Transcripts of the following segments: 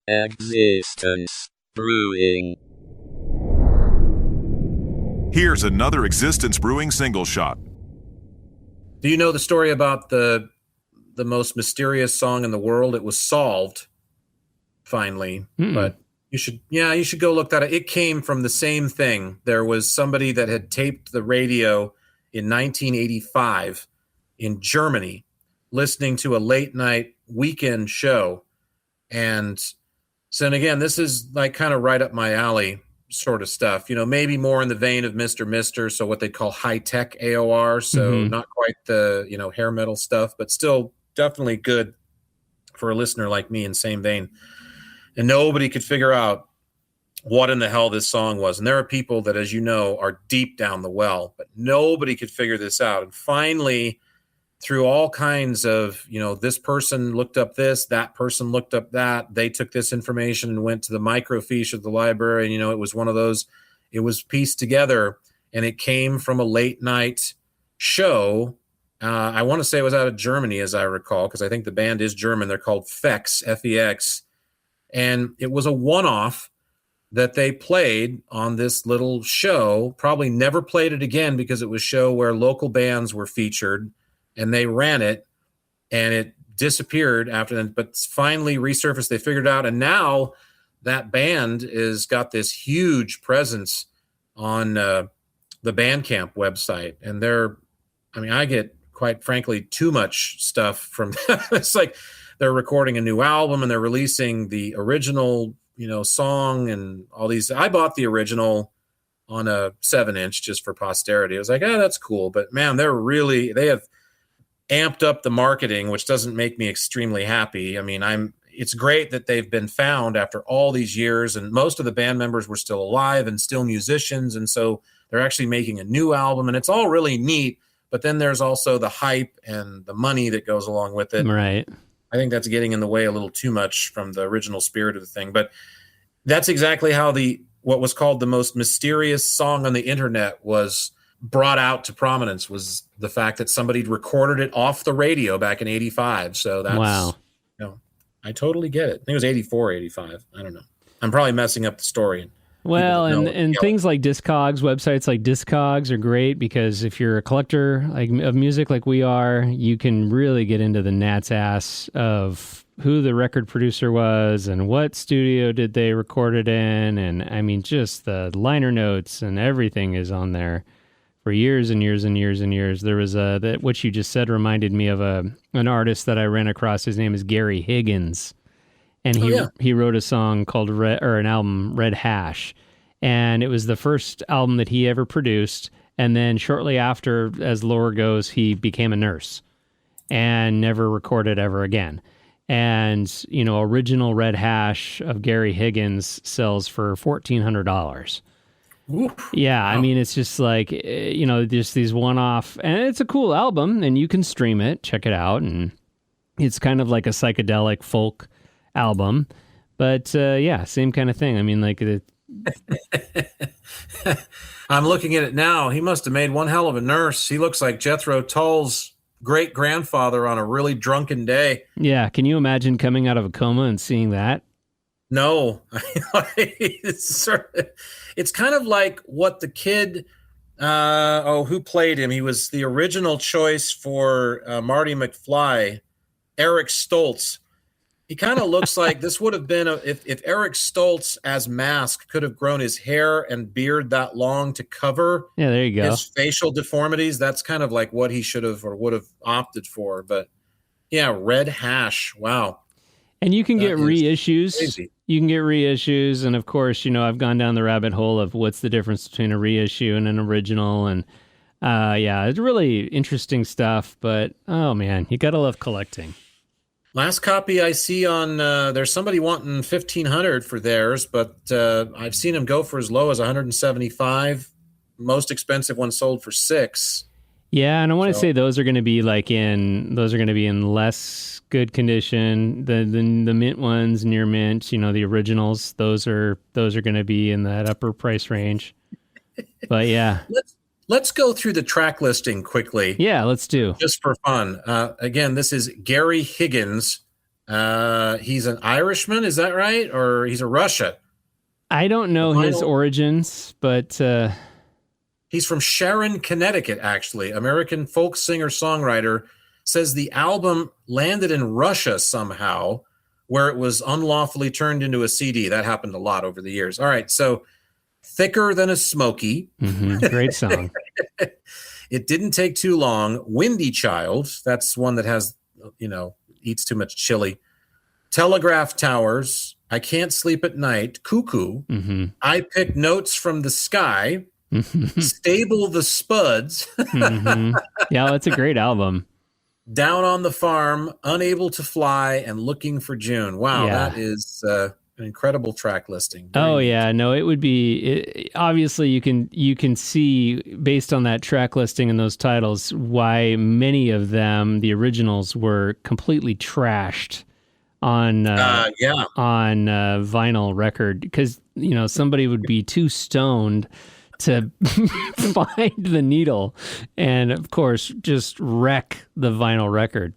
Existence Brewing. Here's another Existence Brewing single shot. Do you know the story about the most mysterious song in the world? It was solved finally, but you should go look that up. It came from the same thing. There was somebody that had taped the radio in 1985 in Germany, listening to a late night weekend show. And so, and again, this is like kind of right up my alley sort of stuff, maybe more in the vein of Mr. So what they call high tech AOR. So not quite the, hair metal stuff, but still definitely good for a listener like me in same vein. And nobody could figure out what in the hell this song was. And there are people that, as you know, are deep down the well, but nobody could figure this out. And finally, through all kinds of, this person looked up this, that person looked up that, they took this information and went to the microfiche of the library. And, it was one of those, it was pieced together, and it came from a late night show. I want to say it was out of Germany, as I recall, because I think the band is German. They're called FEX, F-E-X. And it was a one-off that they played on this little show, probably never played it again because it was a show where local bands were featured. And they ran it, and it disappeared after that, but finally resurfaced. They figured it out, and now that band is got this huge presence on the Bandcamp website. And I get, quite frankly, too much stuff from them. It's like they're recording a new album, and they're releasing the original, song and all these. I bought the original on a 7-inch just for posterity. I was like, that's cool. But man, they have amped up the marketing, which doesn't make me extremely happy. It's great that they've been found after all these years, and most of the band members were still alive and still musicians. And so they're actually making a new album, and it's all really neat. But then there's also the hype and the money that goes along with it. Right. I think that's getting in the way a little too much from the original spirit of the thing. But that's exactly how what was called the most mysterious song on the internet was brought out to prominence, was the fact that somebody recorded it off the radio back in 85. So that's, wow. I totally get it. I think it was 84, 85. I don't know. I'm probably messing up the story. Well, and things like Discogs, websites like Discogs are great because if you're a collector of music like we are, you can really get into the gnat's ass of who the record producer was and what studio did they record it in. And just the liner notes and everything is on there for years and years and years and years. There was what you just said reminded me of an artist that I ran across. His name is Gary Higgins. And he wrote a song called an album, Red Hash. And it was the first album that he ever produced. And then shortly after, as lore goes, he became a nurse and never recorded ever again. And, original Red Hash of Gary Higgins sells for $1,400. Oof. Yeah, wow. It's just like, just these one-off, and it's a cool album, and you can stream it, check it out, and it's kind of like a psychedelic folk album, but same kind of thing. I'm looking at it now. He must have made one hell of a nurse. He looks like Jethro Tull's great-grandfather on a really drunken day. Yeah, can you imagine coming out of a coma and seeing that? No. It's kind of like what the kid, who played him? He was the original choice for Marty McFly, Eric Stoltz. He kind of looks like this would have been if Eric Stoltz as Mask could have grown his hair and beard that long to cover there you go. His facial deformities. That's kind of like what he should have or would have opted for. But yeah, Red Hash. Wow. And you can get reissues. Crazy. You can get reissues. And of course, I've gone down the rabbit hole of what's the difference between a reissue and an original. And it's really interesting stuff. But, oh, man, you got to love collecting. Last copy I see on, there's somebody wanting $1,500 for theirs, but I've seen them go for as low as $175. Most expensive one sold for $6. Yeah, and I want to say those are going to be in less good condition. The mint ones, near mint, the originals, those are going to be in that upper price range. But yeah. Let's go through the track listing quickly. Yeah, let's do. Just for fun. Again, this is Gary Higgins, He's an Irishman, is that right? Or he's a Russia? I don't know his origins, but he's from Sharon, Connecticut, actually. American folk singer-songwriter, says the album landed in Russia somehow, where it was unlawfully turned into a CD. That happened a lot over the years. All right, so Thicker Than a Smoky. Great song. It Didn't Take Too Long. Windy Child. That's one that has, eats too much chili. Telegraph Towers. I Can't Sleep at Night. Cuckoo. I Pick Notes from the Sky. Stable the Spuds. Yeah, that's a great album. Down on the Farm, Unable to Fly, and Looking for June. Wow, that is an incredible track listing. It would be obviously you can see based on that track listing and those titles why many of them, the originals, were completely trashed on vinyl record, because somebody would be too stoned to find the needle and, of course, just wreck the vinyl record.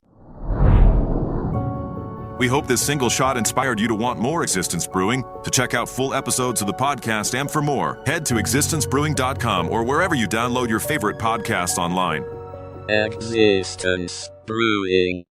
We hope this single shot inspired you to want more Existence Brewing. To check out full episodes of the podcast and for more, head to existencebrewing.com or wherever you download your favorite podcasts online. Existence Brewing.